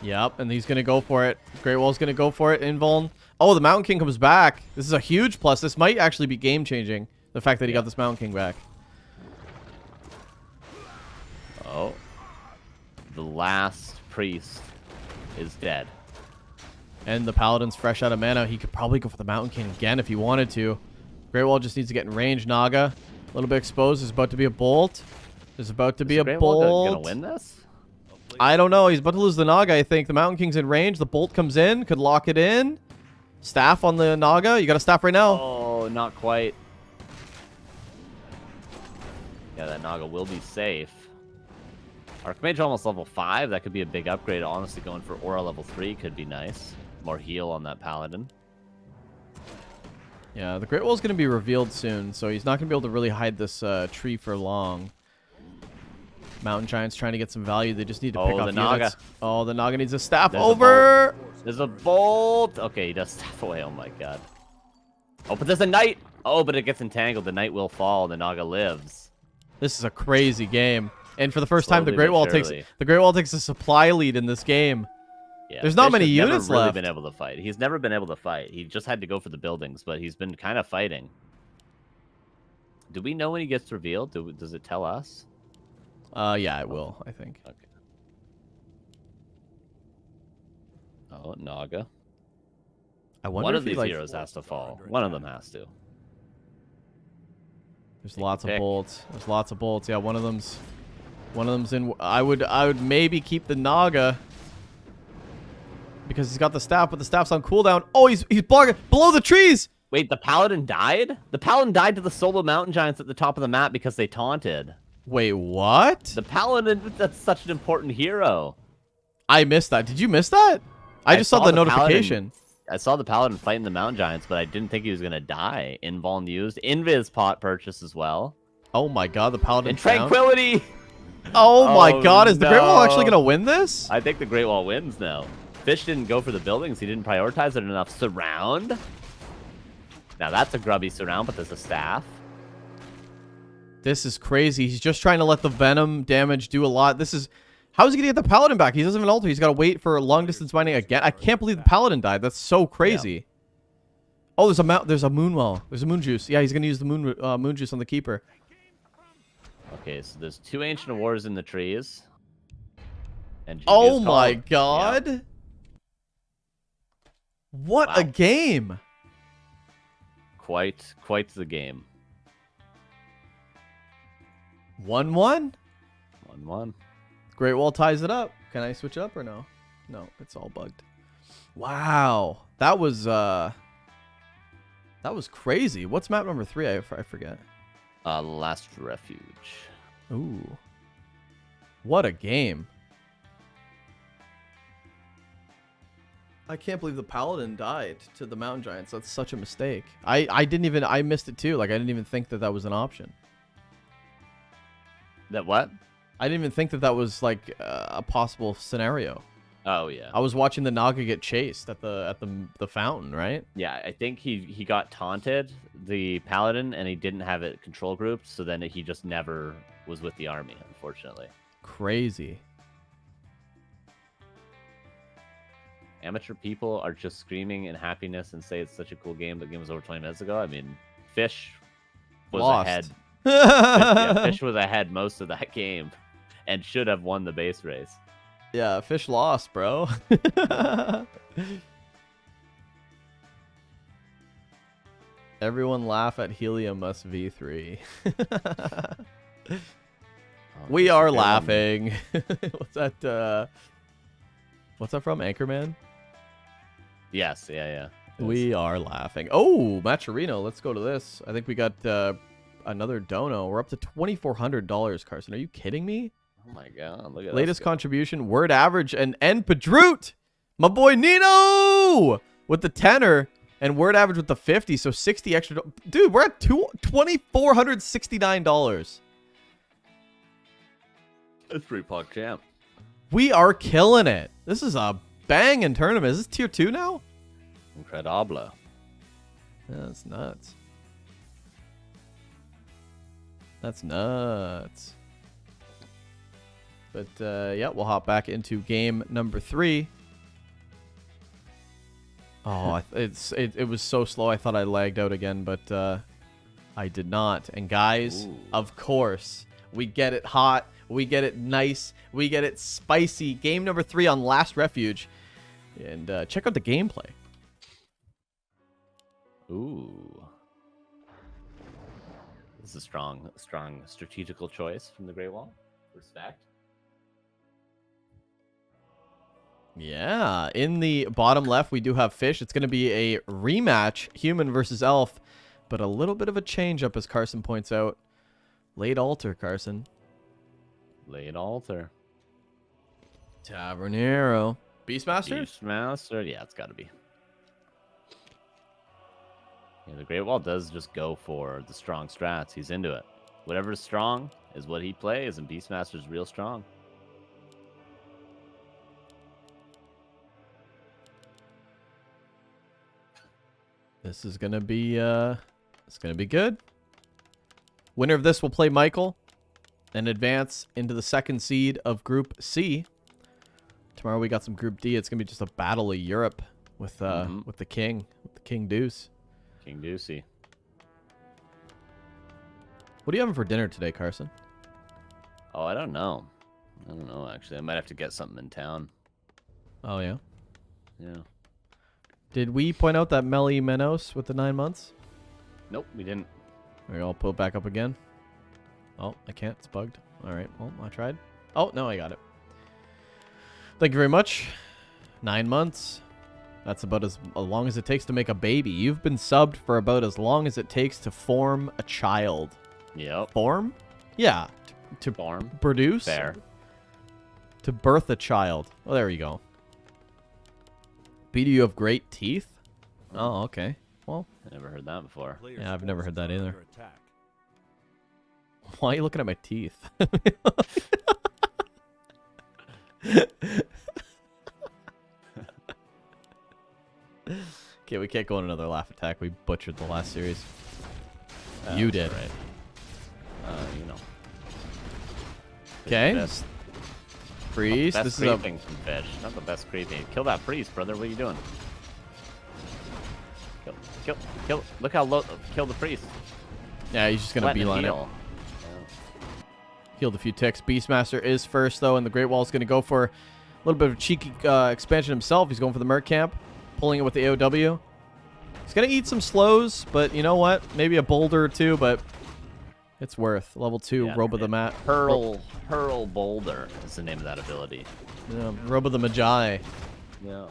Yep, and he's going to go for it. Great Wall's going to go for it. Invuln. Oh, the Mountain King comes back. This is a huge plus. This might actually be game-changing, the fact that he got this Mountain King back. Oh. The last priest is dead. And the Paladin's fresh out of mana. He could probably go for the Mountain King again if he wanted to. Great Wall just needs to get in range. Naga, a little bit exposed. There's about to be a bolt. There's about to be a Great Wall bolt. gonna win this? I don't know. He's about to lose the Naga, I think. The Mountain King's in range. The bolt comes in. Could lock it in. Staff on the Naga. You got a staff right now. Oh, not quite. Yeah, that Naga will be safe. Archmage almost level 5. That could be a big upgrade. Honestly, going for Aura level 3 could be nice. More heal on that Paladin. Yeah, the Great Wall's going to be revealed soon, so he's not going to be able to really hide this tree for long. Mountain Giants trying to get some value. They just need to pick Oh, up the Naga. units. Oh, the Naga needs a staff There's a over. There's a bolt. Okay, he does staff away. Oh my god. Oh, but there's a knight. Oh, but it gets entangled. The knight will fall. The Naga lives. This is a crazy game. And for the first time, the Slowly Great but Wall surely. takes a supply lead in this game. Yeah, There's not Fish many has units never really left. been able to fight. He's never been able to fight. He just had to go for the buildings, but he's been kind of fighting. Do we know when he gets revealed? Does it tell us? Yeah, it will, I think. Okay. Oh, Naga. I wonder One if of he, these like, heroes has to fall. One of them has to. There's lots of pick. bolts. There's lots of bolts. Yeah, one of them's in. I would maybe keep the Naga because he's got the staff, but the staff's on cooldown. Oh, he's blocking below the trees. Wait, the Paladin died? The Paladin died to the solo mountain giants at the top of the map because they taunted. Wait, what? The Paladin, that's such an important hero. I missed that. Did you miss that? I just saw the notification. I saw the Paladin fighting the mountain giants, but I didn't think he was going to die. Invuln used. Invis pot purchase as well. Oh my god, the Paladin And down. Tranquility! Oh my Oh, god, is the Great Wall actually no. going to win this? I think the Great Wall wins now. Fish didn't go for the buildings. He didn't prioritize it enough. Surround. Now that's a grubby surround, but there's a staff. This is crazy. He's just trying to let the Venom damage do a lot. This is... How is he going to get the Paladin back? He doesn't even alter. He's got to wait for long distance mining again. I can't believe the Paladin died. That's so crazy. Yeah. Oh, there's a moon well. There's a moon juice. Yeah, he's going to use the moon juice on the keeper. Okay, so there's 2 Ancient Wars in the trees. And oh GG's my called. god. Yeah. What a game. Quite the game. 1-1? 1-1. Great Wall ties it up. Can I switch up or no? No, it's all bugged. Wow. That was crazy. What's map number 3? I forget. Last Refuge. Ooh. What a game. I can't believe the Paladin died to the Mountain Giants. That's such a mistake. I missed it too. Like, I didn't even think that was an option. That what? I didn't even think that was like a possible scenario. Oh yeah. I was watching the Naga get chased at the fountain, right? Yeah, I think he got taunted, the Paladin, and he didn't have it control grouped, so then he just never was with the army, unfortunately. Crazy. Amateur people are just screaming in happiness and say it's such a cool game. The game was over 20 minutes ago. I mean, Fish was Lost. ahead. Yeah, Fish was ahead most of that game and should have won the base race. Yeah, Fish lost, bro. Everyone laugh at Helium must V3. We are laughing. What's that from? Anchorman? Yes, yeah. We are laughing. Oh, Maturino. Let's go to this. I think we got another dono. We're up to $2,400, Carson. Are you kidding me? Oh my god, look at Latest contribution, word average, and Padroot. My boy Nino with the 10er and word average with the 50. So 60 extra. Dude, we're at $2,469. It's pretty pog champ. We are killing it. This is a banging tournament. Is this tier 2 now? Incredible. Yeah, that's nuts. That's nuts. But yeah, we'll hop back into game number 3. Oh, it was so slow. I thought I lagged out again, but I did not. And guys, of course, we get it hot. We get it nice. We get it spicy. Game number 3 on Last Refuge. And check out the gameplay. Ooh. This is a strong strategical choice from the Great Wall. Respect. Yeah, in the bottom left, we do have Fish. It's going to be a rematch, human versus elf, but a little bit of a change-up, as Carson points out. Late altar, Carson. Late altar. Tavernero. Beastmaster? Beastmaster? Yeah, it's got to be. Yeah, the Great Wall does just go for the strong strats. He's into it. Whatever's strong is what he plays, and Beastmaster's real strong. This is going to be It's going to be good. Winner of this will play Michael and advance into the second seed of Group C. Tomorrow we got some Group D. It's going to be just a battle of Europe with the King DuSt. King DuSt. What are you having for dinner today, Carson? Oh, I don't know. Actually. I might have to get something in town. Oh, yeah? Yeah. Did we point out that Melly Menos with the 9 months? Nope, we didn't. Maybe I'll pull it back up again. Oh, I can't. It's bugged. All right. Well, I tried. Oh, no, I got it. Thank you very much. 9 months. That's about as long as it takes to make a baby. You've been subbed for about as long as it takes to form a child. Yep. Form? Yeah. To Form. produce? Fair. To birth a child. Well, there you go. Bidoux, you have great teeth? Oh, okay. Well, I never heard that before. Player's yeah, I've never heard that forces are either. under attack. Why are you looking at my teeth? Okay, we can't go on another laugh attack. We butchered the last series. You did. Right. You know. Okay. Best, Priest. best This is a creeping from fish. Not the best creeping. Kill that priest, brother. What are you doing? Kill. Look how low. Kill the priest. yeah. He's just gonna Letting beeline it. heal. Healed a few ticks. Beastmaster is first though, and the Great Wall is gonna go for a little bit of a cheeky expansion himself. He's going for the Merc Camp, pulling it with the AOW. He's gonna eat some slows, but you know what? Maybe a boulder or two, but it's worth. Level 2, Yeah, Robe of the Mat. Hurl Boulder is the name of that ability. Yeah, Robe of the Magi. Yeah.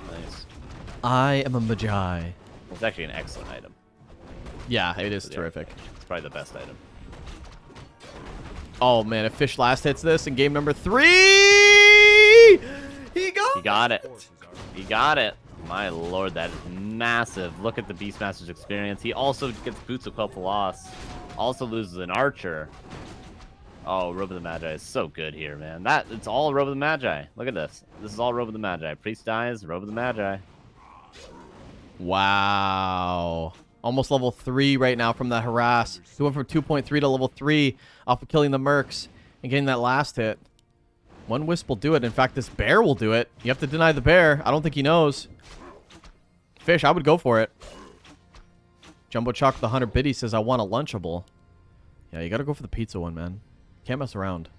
Nice. I am a Magi. It's actually an excellent item. Yeah, it is Yeah. terrific. It's probably the best item. Oh man, if Fish last hits this in game number 3, he goes. He got it. Forces are He got it. My lord, that is massive. Look at the Beastmaster's experience. He also gets Boots of Quelp Loss. Also loses an Archer. Oh, Robe of the Magi is so good here, man. It's all Robe of the Magi. Look at this. This is all Robe of the Magi. Priest dies, Robe of the Magi. Wow. Almost level 3 right now from that harass. He went from 2.3 to level 3 off of killing the Mercs and getting that last hit. One Wisp will do it. In fact, this bear will do it. You have to deny the bear. I don't think he knows. Fish, I would go for it. Jumbo Chalk the 100 biddy says, I want a Lunchable. Yeah, you got to go for the pizza one, man. Can't mess around.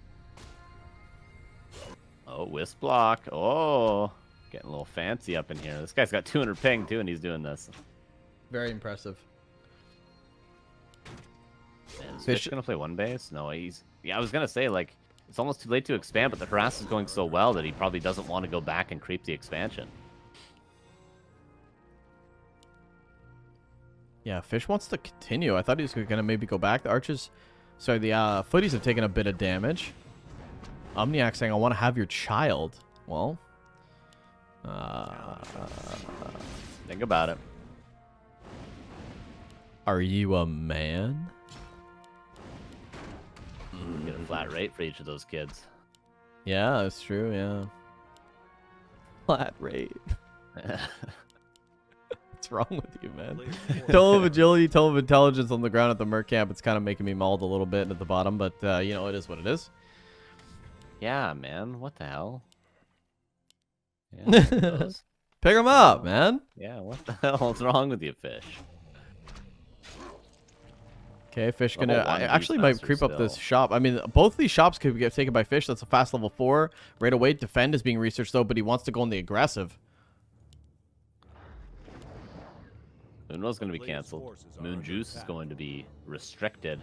Oh, Wisp block. Oh, getting a little fancy up in here. This guy's got 200 ping, too, and he's doing this. Very impressive. Man, is Fish- Fish gonna play one base? No, he's... Yeah, I was gonna say, like, it's almost too late to expand, but the harass is going so well that he probably doesn't want to go back and creep the expansion. Yeah, Fish wants to continue. I thought he was going to maybe go back. The Archers... Sorry, the Footies have taken a bit of damage. Omniac saying, I want to have your child. Well... Think about it. Are you a man? Get a flat rate for each of those kids. Yeah, that's true, yeah. Flat rate. What's wrong with you, man? player's forces Tome of agility, tome of intelligence on the ground at the Merc Camp. It's kind of making me mauled a little bit at the bottom, but, you know, it is what it is. Yeah, man. What the hell? Yeah, I suppose. Pick him up, man. Yeah, what the hell is wrong with you, Fish? Okay, Fish Level gonna... one I actually might Beastmaster creep up this still. shop. I mean, both these shops could get taken by Fish. That's a fast level 4. Right away, defend is being researched, though, but he wants to go on the aggressive. Moonwell's going to be Player's canceled. forces are Moon under Juice is attack. going to be restricted.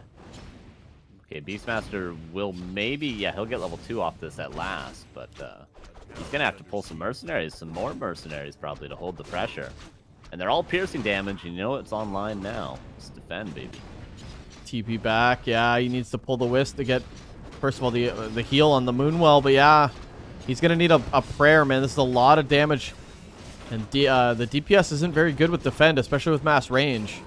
Okay, Beastmaster will maybe... Yeah, he'll get level 2 off this at last, but he's going to have to pull some mercenaries, some more mercenaries probably to hold the pressure. And they're all piercing damage, and you know it's online now. Just defend, baby. TP back. Yeah, he needs to pull the Wisp to get, first of all, the heal on the Moonwell. But yeah, he's going to need a prayer, man. This is a lot of damage. And the DPS isn't very good with defend, especially with mass range.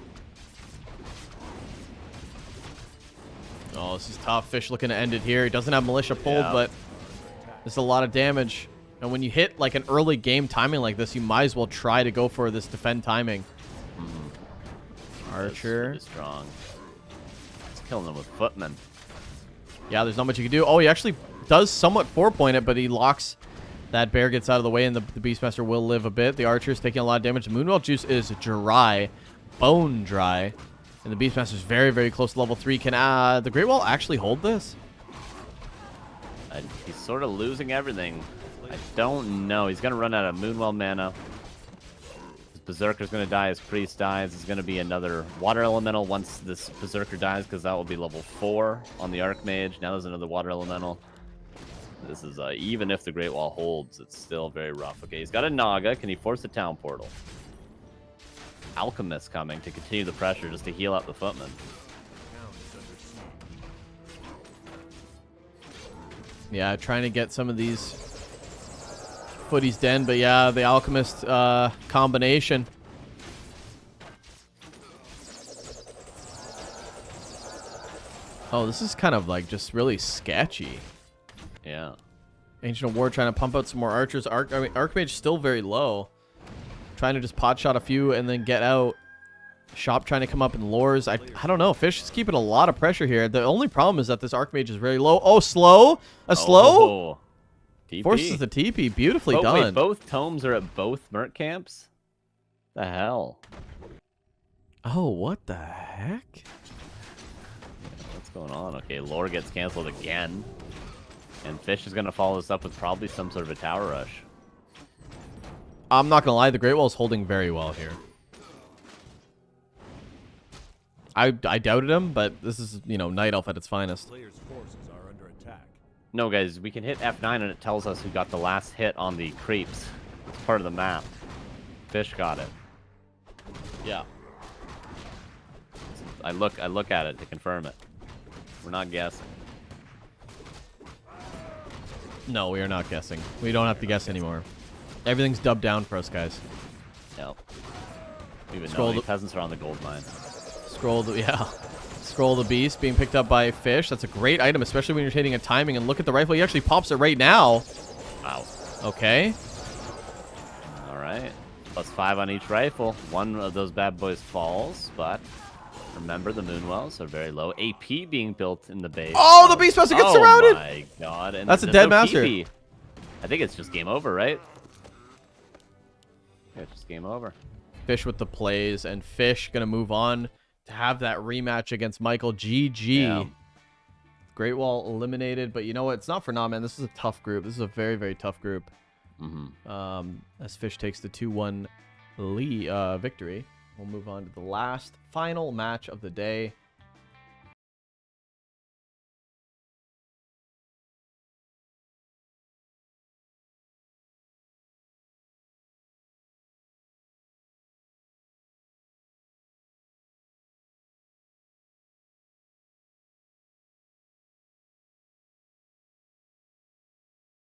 Oh, this is tough. Fish looking to end it here. He doesn't have Militia pulled, Yeah. but there's a lot of damage. And when you hit like an early game timing like this, you might as well try to go for this defend timing. Archer. Really strong. It's killing them with footmen. Yeah, there's not much you can do. Oh, he actually does somewhat 4-point it, but he locks. That bear gets out of the way, and the Beastmaster will live a bit. The Archer's taking a lot of damage. The Moonwell Juice is dry. Bone dry. And the Beastmaster's very, very close to level 3. Can the Great Wall actually hold this? He's sort of losing everything. I don't know. He's going to run out of Moonwell mana. His Berserker's going to die. His Priest dies. There's going to be another Water Elemental once this Berserker dies, because that will be level 4 on the Archmage. Now there's another Water Elemental. This is, even if the Great Wall holds, it's still very rough. Okay, he's got a Naga. Can he force the Town Portal? Alchemist coming to continue the pressure, just to heal out the Footmen. Yeah, trying to get some of these Footy's Den, but yeah, the Alchemist combination. Oh, this is kind of like just really sketchy. Yeah. Ancient of War trying to pump out some more archers. Archmage still very low. Trying to just pot shot a few and then get out. Shop trying to come up in lures. I don't know. Fish is keeping a lot of pressure here. The only problem is that this Archmage is very low. Oh, slow? A slow? TP. Forces the TP. Beautifully Oh, done. wait, both tomes are at both Merc camps? The hell? Oh, what the heck? What's going on? Okay, lore gets canceled again. And Fish is going to follow this up with probably some sort of a tower rush. I'm not going to lie. The Great Wall is holding very well here. I doubted him, but this is, you know, Night Elf at its finest. Player's forces are under attack. No, guys, we can hit F9 and it tells us who got the last hit on the creeps. It's part of the map. Fish got it. Yeah. I look at it to confirm it. We're not guessing. No, we are not guessing. We don't have to guess anymore. Everything's dubbed down for us, guys. No. We even Scroll know the the- peasants are on the gold mine. Scroll the Beast being picked up by Fish. That's a great item, especially when you're hitting a timing. And look at the rifle. He actually pops it right now. Wow. Okay. All right. +5 on each rifle. One of those bad boys falls, but remember the Moonwells are very low. AP being built in the base. Oh, the Beastmaster gets surrounded! Oh my god. And That's a there's dead no master. TP. I think it's just game over, right? Yeah, it's just game over. Fish with the plays, and Fish going to move on to have that rematch against Michael. GG. Yeah. Great Wall eliminated, but you know what? It's not for naught, man. This is a tough group. This is a very, very tough group. As Fish takes the 2-1 victory. We'll move on to the last final match of the day.